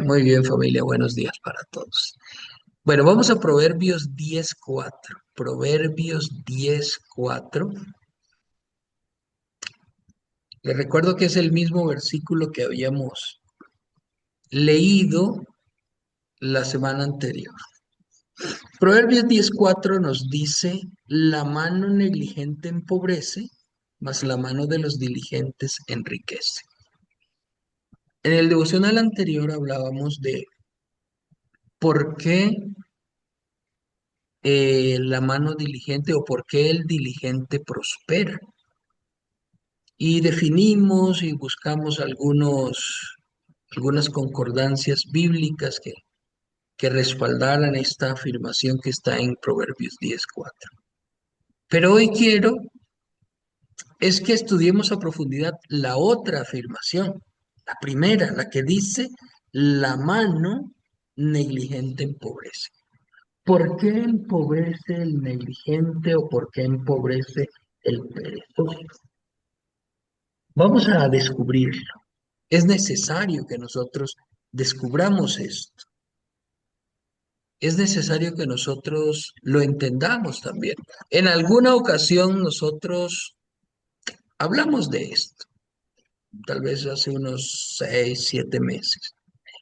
Muy bien, familia, buenos días para todos. Bueno, vamos a Proverbios 10:4. Proverbios 10:4. Les recuerdo que es el mismo versículo que habíamos leído la semana anterior. Proverbios 10:4 nos dice, la mano negligente empobrece, mas la mano de los diligentes enriquece. En el devocional anterior hablábamos de por qué la mano diligente o por qué el diligente prospera. Y definimos y buscamos algunas concordancias bíblicas que respaldaran esta afirmación que está en Proverbios 10:4. Pero hoy quiero es que estudiemos a profundidad la otra afirmación, la primera, la que dice, la mano negligente empobrece. ¿Por qué empobrece el negligente o por qué empobrece el perezoso? Vamos a descubrirlo. Es necesario que nosotros descubramos esto. Es necesario que nosotros lo entendamos también. En alguna ocasión nosotros hablamos de esto, tal vez hace unos 6, 7 meses.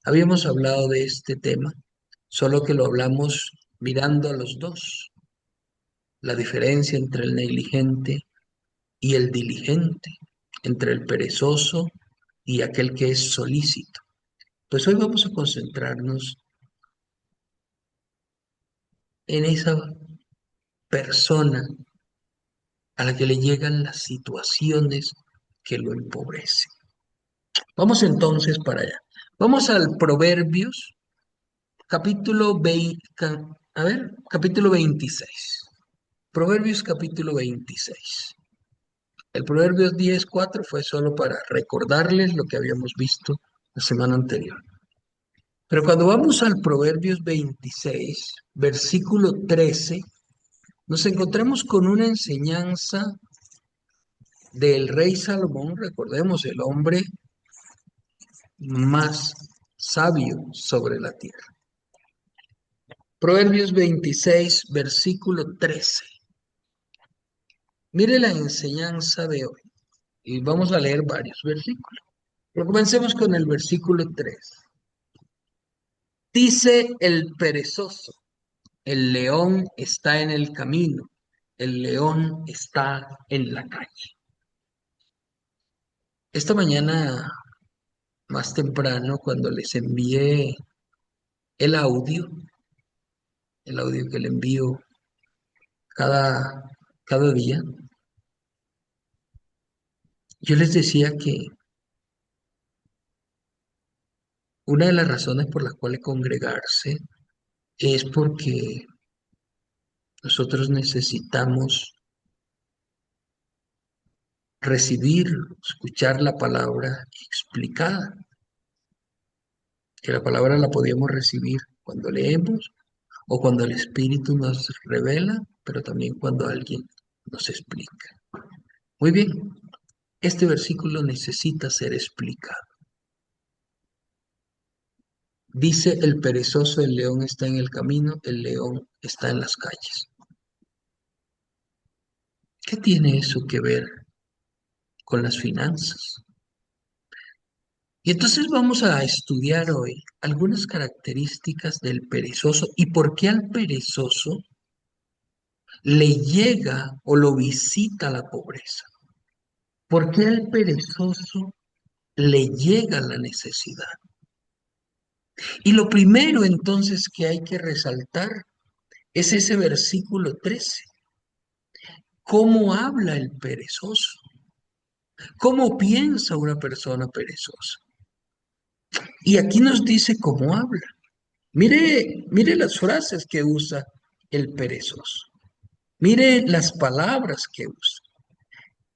Habíamos hablado de este tema, solo que lo hablamos mirando a los dos, la diferencia entre el negligente y el diligente, entre el perezoso y aquel que es solícito. Pues hoy vamos a concentrarnos en esa persona a la que le llegan las situaciones que lo empobrecen. Vamos entonces para allá. Vamos al Proverbios, capítulo 20, capítulo 26. Proverbios capítulo 26. El Proverbios 10:4 fue solo para recordarles lo que habíamos visto la semana anterior. Pero cuando vamos al Proverbios 26, versículo 13, nos encontramos con una enseñanza del rey Salomón, recordemos, el hombre más sabio sobre la tierra. Proverbios 26, versículo 13. Mire la enseñanza de hoy y vamos a leer varios versículos. Pero comencemos con el versículo 3. Dice el perezoso, el león está en el camino, el león está en la calle. Esta mañana, más temprano, cuando les envié el audio, que le envío cada, cada día, yo les decía que una de las razones por las cuales congregarse es porque nosotros necesitamos recibir, escuchar la palabra explicada, que la palabra la podíamos recibir cuando leemos o cuando el Espíritu nos revela, pero también cuando alguien nos explica. Muy bien, este versículo necesita ser explicado. Dice el perezoso, el león está en el camino, el león está en las calles. ¿Qué tiene eso que ver con las finanzas? Y entonces vamos a estudiar hoy algunas características del perezoso y por qué al perezoso le llega o lo visita la pobreza. ¿Por qué al perezoso le llega la necesidad? Y lo primero entonces que hay que resaltar es ese versículo 13. ¿Cómo habla el perezoso? ¿Cómo piensa una persona perezosa? Y aquí nos dice cómo habla. Mire las frases que usa el perezoso. Mire las palabras que usa.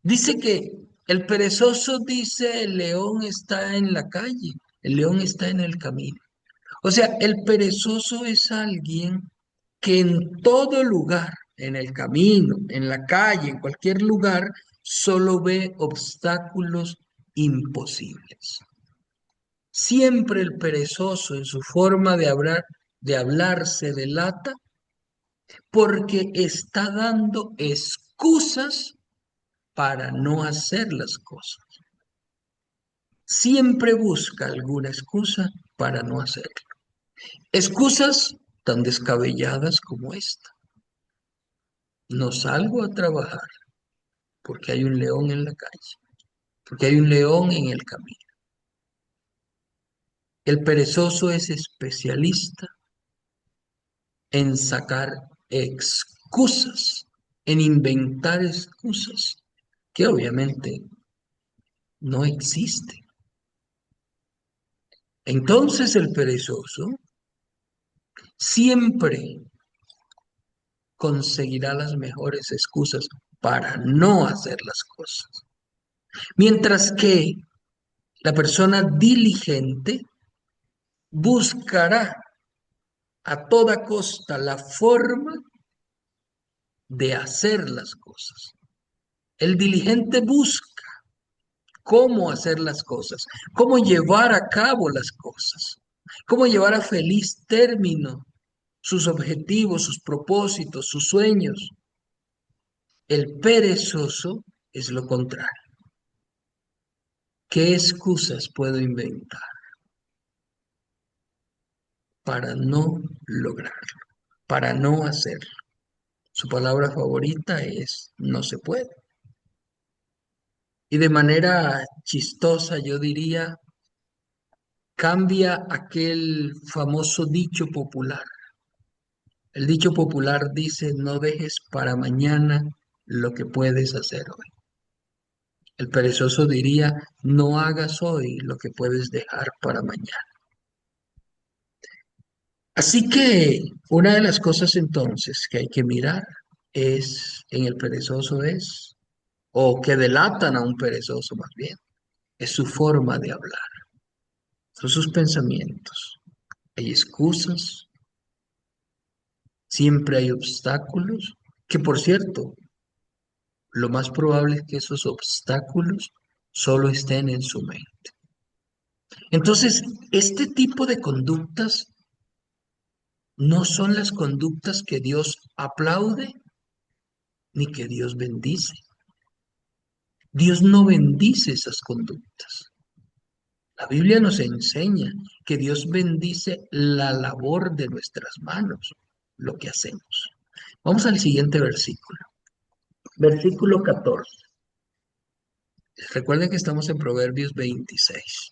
Dice que el perezoso dice, el león está en la calle, el león está en el camino. O sea, el perezoso es alguien que en todo lugar, en el camino, en la calle, en cualquier lugar, solo ve obstáculos imposibles. Siempre el perezoso en su forma de hablar se delata porque está dando excusas para no hacer las cosas. Siempre busca alguna excusa para no hacerlo. Excusas tan descabelladas como esta. No salgo a trabajar porque hay un león en la calle, porque hay un león en el camino. El perezoso es especialista en sacar excusas, en inventar excusas que obviamente no existen. Entonces el perezoso siempre conseguirá las mejores excusas para no hacer las cosas. Mientras que la persona diligente buscará a toda costa la forma de hacer las cosas. El diligente busca cómo hacer las cosas, cómo llevar a cabo las cosas, cómo llevar a feliz término sus objetivos, sus propósitos, sus sueños. El perezoso es lo contrario. ¿Qué excusas puedo inventar para no lograrlo, para no hacerlo? Su palabra favorita es no se puede. Y de manera chistosa yo diría, cambia aquel famoso dicho popular. El dicho popular dice, no dejes para mañana lo que puedes hacer hoy. El perezoso diría, no hagas hoy lo que puedes dejar para mañana. Así que una de las cosas entonces que hay que mirar es en el perezoso es, o que delatan a un perezoso más bien, es su forma de hablar, son sus pensamientos. Hay excusas, siempre hay obstáculos, que por cierto, lo más probable es que esos obstáculos solo estén en su mente. Entonces, este tipo de conductas no son las conductas que Dios aplaude ni que Dios bendice. Dios no bendice esas conductas. La Biblia nos enseña que Dios bendice la labor de nuestras manos, lo que hacemos. Vamos al siguiente versículo. Versículo 14. Recuerden que estamos en Proverbios 26.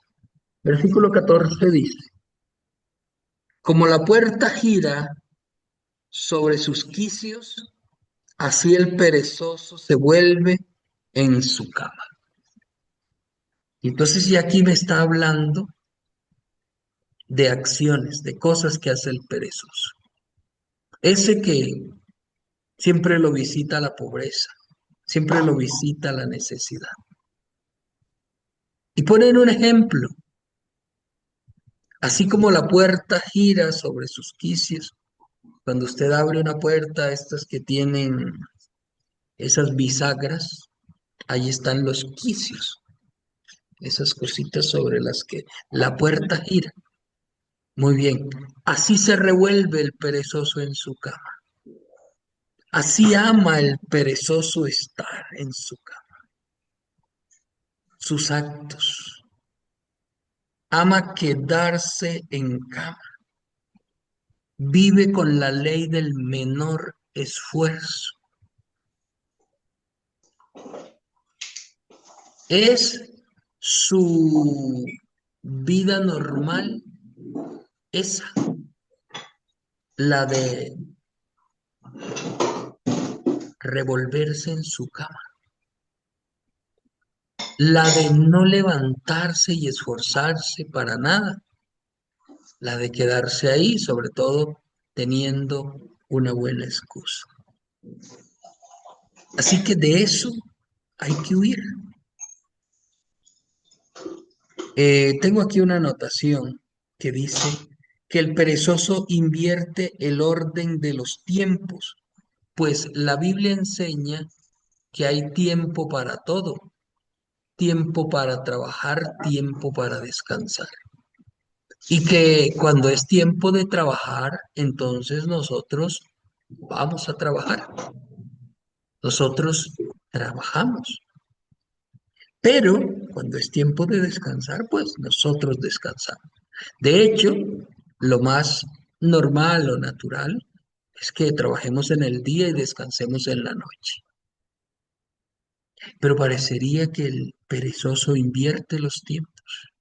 Versículo 14 dice, como la puerta gira sobre sus quicios, así el perezoso se vuelve en su cama. Y entonces ya aquí me está hablando de acciones, de cosas que hace el perezoso. Ese que siempre lo visita la pobreza, siempre lo visita la necesidad. Y ponen un ejemplo, así como la puerta gira sobre sus quicios, cuando usted abre una puerta, estas que tienen esas bisagras, ahí están los quicios, esas cositas sobre las que la puerta gira. Muy bien, así se revuelve el perezoso en su cama. Así ama el perezoso estar en su cama, sus actos. Ama quedarse en cama. Vive con la ley del menor esfuerzo. Es su vida normal, esa, la de revolverse en su cama, la de no levantarse y esforzarse para nada, la de quedarse ahí, sobre todo teniendo una buena excusa. Así que de eso hay que huir. Tengo aquí una anotación que dice que el perezoso invierte el orden de los tiempos, pues la Biblia enseña que hay tiempo para todo, tiempo para trabajar, tiempo para descansar. Y que cuando es tiempo de trabajar, entonces nosotros vamos a trabajar. Nosotros trabajamos. Pero cuando es tiempo de descansar, pues nosotros descansamos. De hecho, lo más normal o natural es que trabajemos en el día y descansemos en la noche. Pero parecería que el perezoso invierte los tiempos.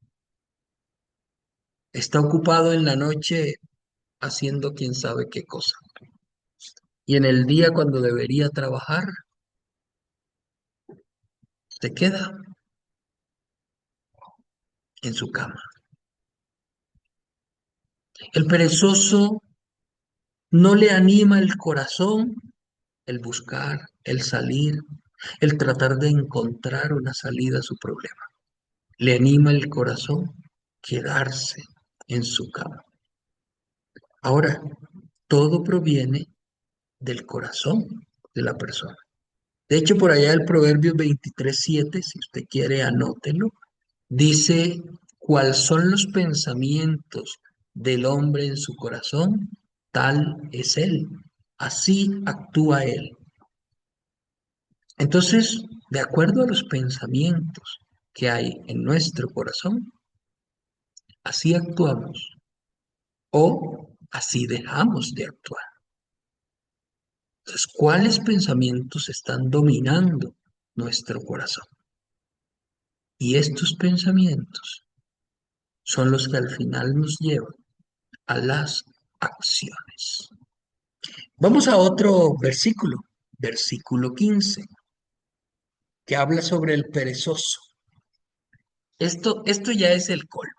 Está ocupado en la noche haciendo quién sabe qué cosa. Y en el día, cuando debería trabajar, se queda en su cama. El perezoso no le anima el corazón el buscar, el salir, el tratar de encontrar una salida a su problema. Le anima el corazón quedarse en su cama. Ahora, todo proviene del corazón de la persona. De hecho, por allá el Proverbio 23:7, si usted quiere, anótelo, dice, ¿cuáles son los pensamientos del hombre en su corazón? Tal es él. Así actúa él. Entonces, de acuerdo a los pensamientos que hay en nuestro corazón, así actuamos o así dejamos de actuar. Entonces, ¿cuáles pensamientos están dominando nuestro corazón? Y estos pensamientos son los que al final nos llevan a las acciones. Vamos a otro versículo, versículo 15, que habla sobre el perezoso. Esto ya es el colmo.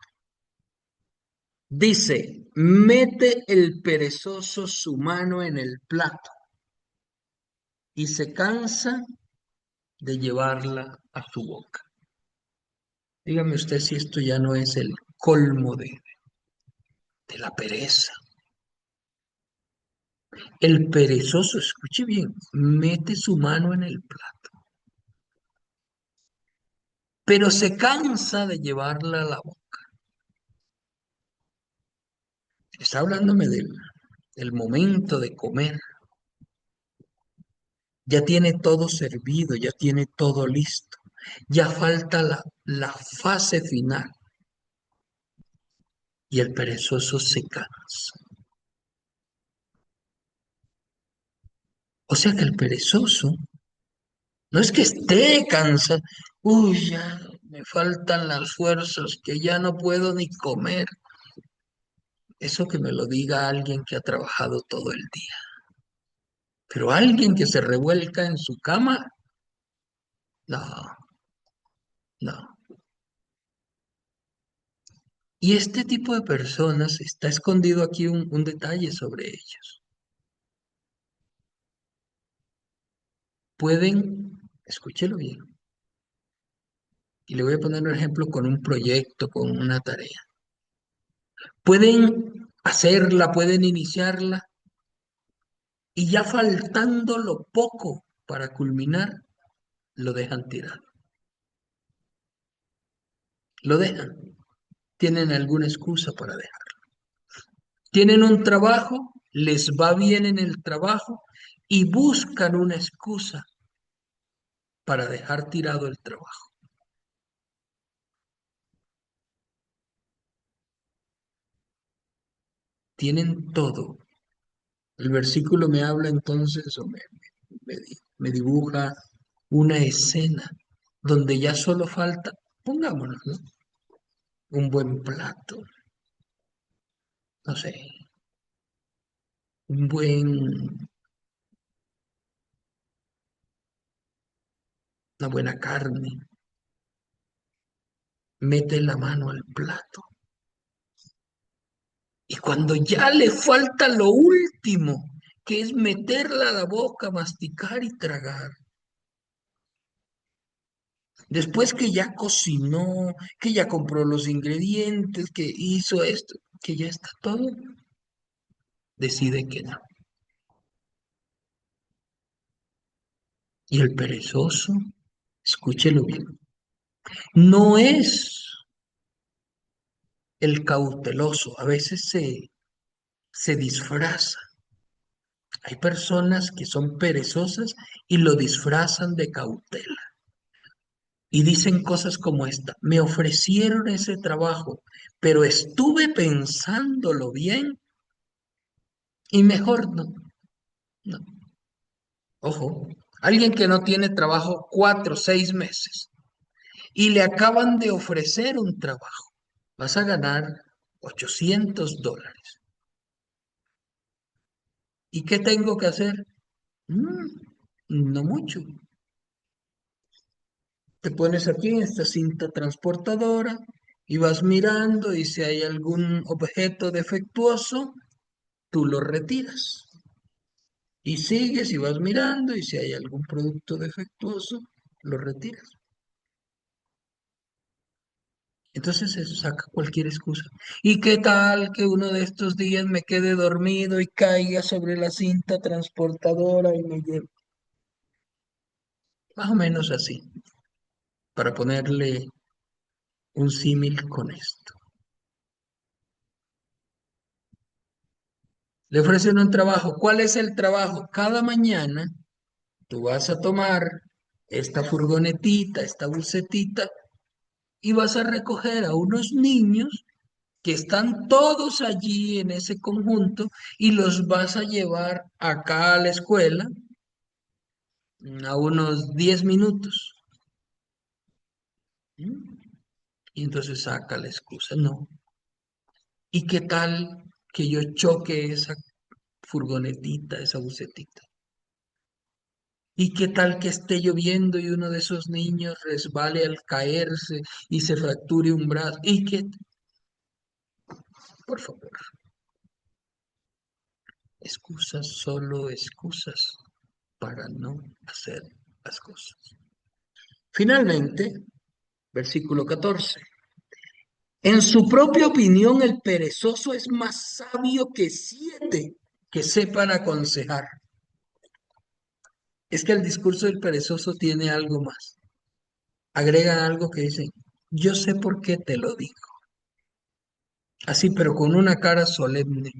Dice, mete el perezoso su mano en el plato y se cansa de llevarla a su boca. Dígame usted si esto ya no es el colmo de la pereza. El perezoso, escuche bien, mete su mano en el plato, pero se cansa de llevarla a la boca. Está hablándome del momento de comer. Ya tiene todo servido, ya tiene todo listo. Ya falta la fase final y el perezoso se cansa. O sea que el perezoso no es que esté cansado, uy, ya me faltan las fuerzas, que ya no puedo ni comer. Eso que me lo diga alguien que ha trabajado todo el día. Pero alguien que se revuelca en su cama, no, no. Y este tipo de personas, está escondido aquí un detalle sobre ellos. Pueden, escúchelo bien, y le voy a poner un ejemplo con un proyecto, con una tarea. Pueden hacerla, pueden iniciarla, y ya faltando lo poco para culminar, lo dejan tirado. Lo dejan. Tienen alguna excusa para dejarlo. Tienen un trabajo, les va bien en el trabajo y buscan una excusa para dejar tirado el trabajo. Tienen todo. El versículo me habla entonces o me dibuja una escena donde ya solo falta, pongámonos, ¿no? Un buen plato, no sé, un una buena carne, mete la mano al plato. Y cuando ya le falta lo último, que es meterla a la boca, masticar y tragar, después que ya cocinó, que ya compró los ingredientes, que hizo esto, que ya está todo, decide que no. Y el perezoso, escúchelo bien, no es El cauteloso a veces se disfraza. Hay personas que son perezosas y lo disfrazan de cautela. Y dicen cosas como esta: me ofrecieron ese trabajo, pero estuve pensándolo bien y mejor no. No. Ojo, alguien que no tiene trabajo 4 o 6 meses y le acaban de ofrecer un trabajo. Vas a ganar $800. ¿Y qué tengo que hacer? Mm, no mucho. Te pones aquí en esta cinta transportadora y vas mirando, y si hay algún objeto defectuoso, tú lo retiras. Y sigues y vas mirando, y si hay algún producto defectuoso, lo retiras. Entonces eso saca cualquier excusa. ¿Y qué tal que uno de estos días me quede dormido y caiga sobre la cinta transportadora y me lleve? Más o menos así, para ponerle un símil con esto. Le ofrecen un trabajo. ¿Cuál es el trabajo? Cada mañana tú vas a tomar esta furgonetita, esta bucetita, y vas a recoger a unos niños que están todos allí en ese conjunto, y los vas a llevar acá a la escuela a unos 10 minutos. ¿Mm? Y entonces saca la excusa: no. ¿Y qué tal que yo choque esa furgonetita, esa bucetita? ¿Y qué tal que esté lloviendo y uno de esos niños resbale al caerse y se fracture un brazo? ¿Y qué? Por favor, excusas, solo excusas para no hacer las cosas. Finalmente, versículo 14. En su propia opinión, el perezoso es más sabio que 7 que sepan aconsejar. Es que el discurso del perezoso tiene algo más. Agrega algo que dice: yo sé por qué te lo digo. Así, pero con una cara solemne.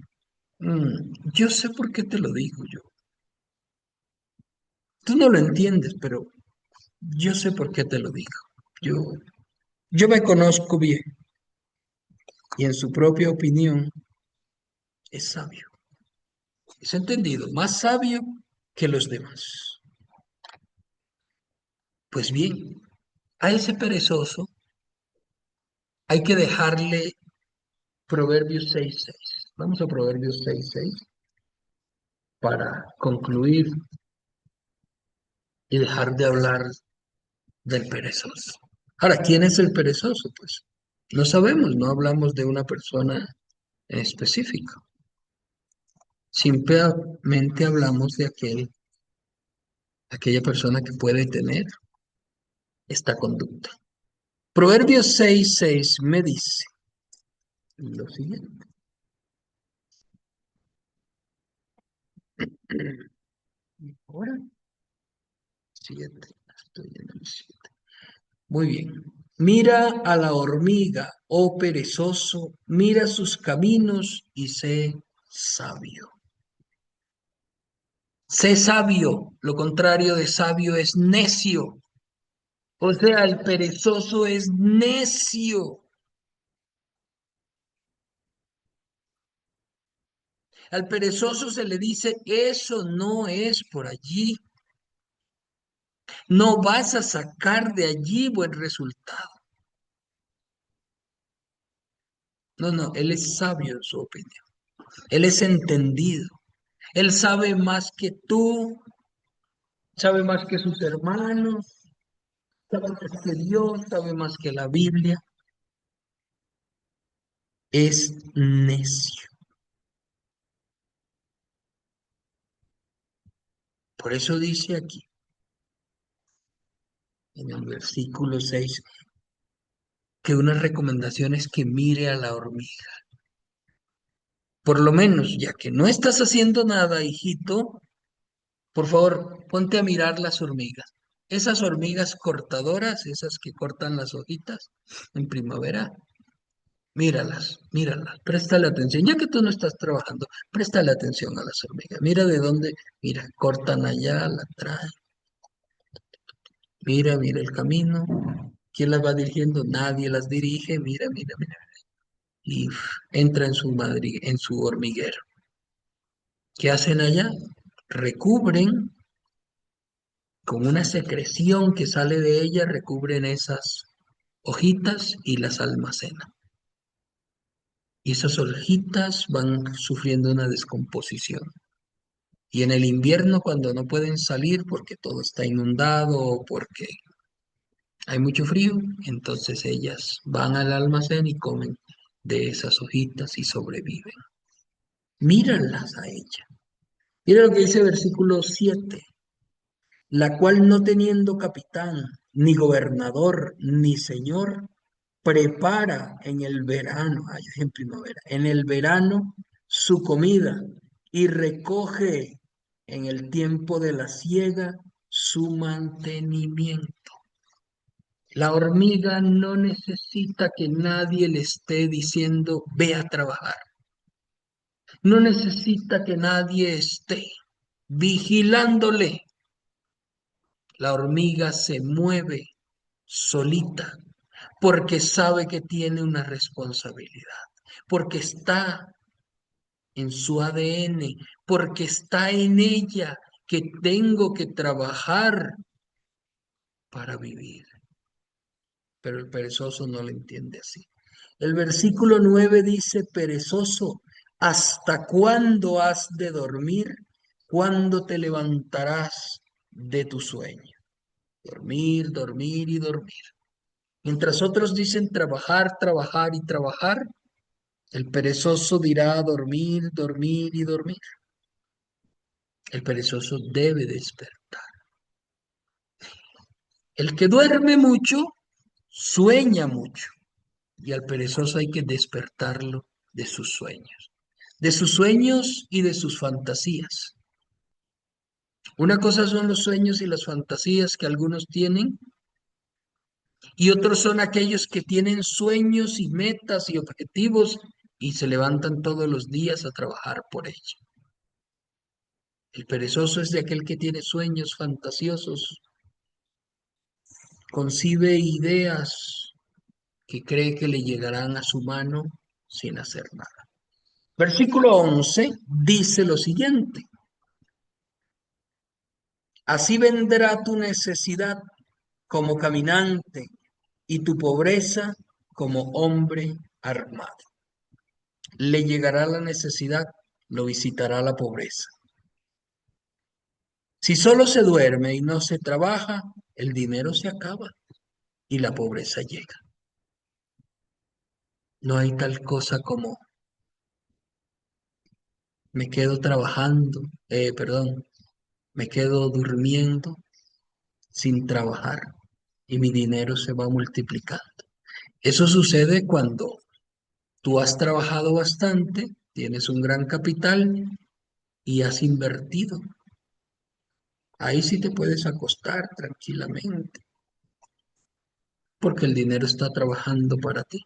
Yo sé por qué te lo digo yo. Tú no lo entiendes, pero yo sé por qué te lo digo. Yo, yo me conozco bien, y en su propia opinión es sabio. Es entendido, más sabio que los demás. Pues bien, a ese perezoso hay que dejarle Proverbios 6:6. Vamos a Proverbios 6:6 para concluir y dejar de hablar del perezoso. Ahora, ¿quién es el perezoso? Pues no sabemos, no hablamos de una persona en específico. Simplemente hablamos de aquella persona que puede tener esta conducta. Proverbios 6:6 me dice lo siguiente. Ahora, 7, estoy en el 7. Muy bien. Mira a la hormiga, oh perezoso, mira sus caminos y sé sabio. Sé sabio, lo contrario de sabio es necio. O sea, el perezoso es necio. Al perezoso se le dice: eso no es por allí. No vas a sacar de allí buen resultado. No, no, él es sabio en su opinión. Él es entendido. Él sabe más que tú, sabe más que sus hermanos, sabe más que Dios, sabe más que la Biblia. Es necio. Por eso dice aquí, en el versículo 6, que una recomendación es que mire a la hormiga. Por lo menos, ya que no estás haciendo nada, hijito, por favor, ponte a mirar las hormigas. Esas hormigas cortadoras, esas que cortan las hojitas en primavera, Míralas, míralas, préstale atención. Ya que tú no estás trabajando, préstale atención a las hormigas. Mira de dónde, mira, cortan allá, la traen. Mira, mira el camino. ¿Quién las va dirigiendo? Nadie las dirige. Mira, mira, mira. Y entra en su en su hormiguero. ¿Qué hacen allá? Recubren con una secreción que sale de ella, recubren esas hojitas y las almacenan. Y esas hojitas van sufriendo una descomposición. Y en el invierno, cuando no pueden salir porque todo está inundado o porque hay mucho frío, entonces ellas van al almacén y comen de esas hojitas y sobreviven. Míralas a ella. Mira lo que dice versículo 7: la cual no teniendo capitán, ni gobernador, ni señor, prepara en el verano, ay, en primavera, en el verano su comida y recoge en el tiempo de la siega su mantenimiento. La hormiga no necesita que nadie le esté diciendo ve a trabajar. No necesita que nadie esté vigilándole. La hormiga se mueve solita porque sabe que tiene una responsabilidad, porque está en su ADN, porque está en ella que tengo que trabajar para vivir. Pero el perezoso no lo entiende así. El versículo 9 dice, perezoso, ¿hasta cuándo has de dormir? ¿Cuándo te levantarás de tu sueño? Dormir, dormir y dormir. Mientras otros dicen trabajar, trabajar y trabajar, el perezoso dirá dormir, dormir y dormir. El perezoso debe despertar. El que duerme mucho, sueña mucho. Y al perezoso hay que despertarlo de sus sueños y de sus fantasías. Una cosa son los sueños y las fantasías que algunos tienen, y otros son aquellos que tienen sueños y metas y objetivos y se levantan todos los días a trabajar por ello. El perezoso es de aquel que tiene sueños fantasiosos, concibe ideas que cree que le llegarán a su mano sin hacer nada. Versículo 11 dice lo siguiente: así vendrá tu necesidad como caminante y tu pobreza como hombre armado. Le llegará la necesidad, lo visitará la pobreza. Si solo se duerme y no se trabaja, el dinero se acaba y la pobreza llega. No hay tal cosa como me quedo trabajando, perdón, me quedo durmiendo sin trabajar y mi dinero se va multiplicando. Eso sucede cuando tú has trabajado bastante, tienes un gran capital y has invertido. Ahí sí te puedes acostar tranquilamente, porque el dinero está trabajando para ti.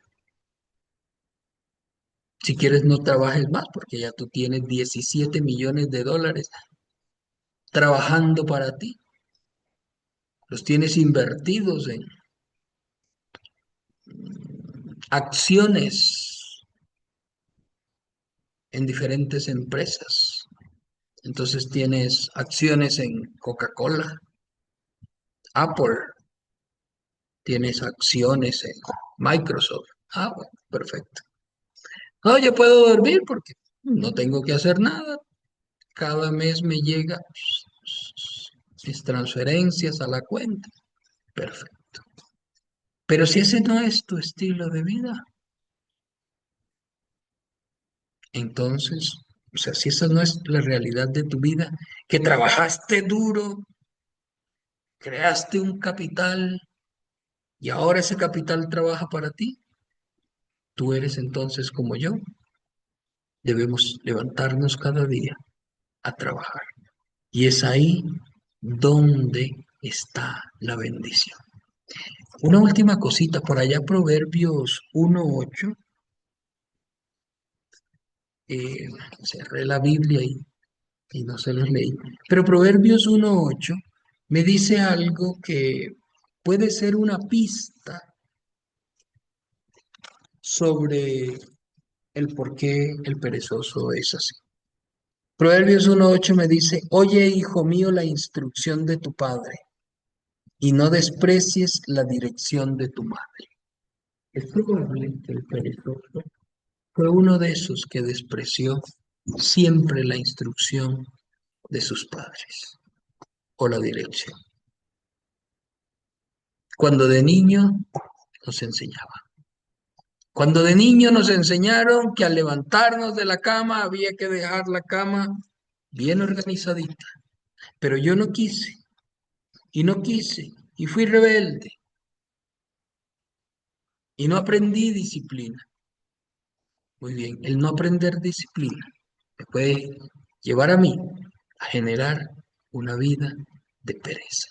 Si quieres, no trabajes más, porque ya tú tienes 17 millones de dólares trabajando para ti. Los tienes invertidos en acciones en diferentes empresas. Entonces tienes acciones en Coca-Cola, Apple, tienes acciones en Microsoft. Ah, bueno, perfecto. No, yo puedo dormir porque no tengo que hacer nada. Cada mes me llega mis transferencias a la cuenta. Perfecto. Pero si ese no es tu estilo de vida, entonces, o sea, si esa no es la realidad de tu vida, que trabajaste duro, creaste un capital y ahora ese capital trabaja para ti, tú eres entonces como yo. Debemos levantarnos cada día a trabajar. Y es ahí donde está la bendición. Una última cosita, por allá Proverbios 1:8 eh, cerré la Biblia y no se los leí. Pero Proverbios 1:8 me dice algo que puede ser una pista sobre el por qué el perezoso es así. Proverbios 1:8 me dice, oye, hijo mío, la instrucción de tu padre y no desprecies la dirección de tu madre. Es probable que el perezoso fue uno de esos que despreció siempre la instrucción de sus padres o la dirección. Cuando de niño nos enseñaba. Cuando de niño nos enseñaron que al levantarnos de la cama había que dejar la cama bien organizadita. Pero yo no quise, y no quise, y fui rebelde, y no aprendí disciplina. Muy bien, el no aprender disciplina me puede llevar a mí a generar una vida de pereza.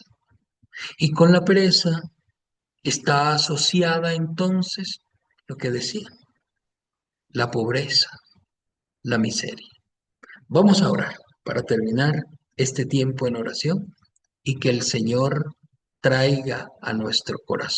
Y con la pereza está asociada entonces lo que decía, la pobreza, la miseria. Vamos a orar para terminar este tiempo en oración y que el Señor traiga a nuestro corazón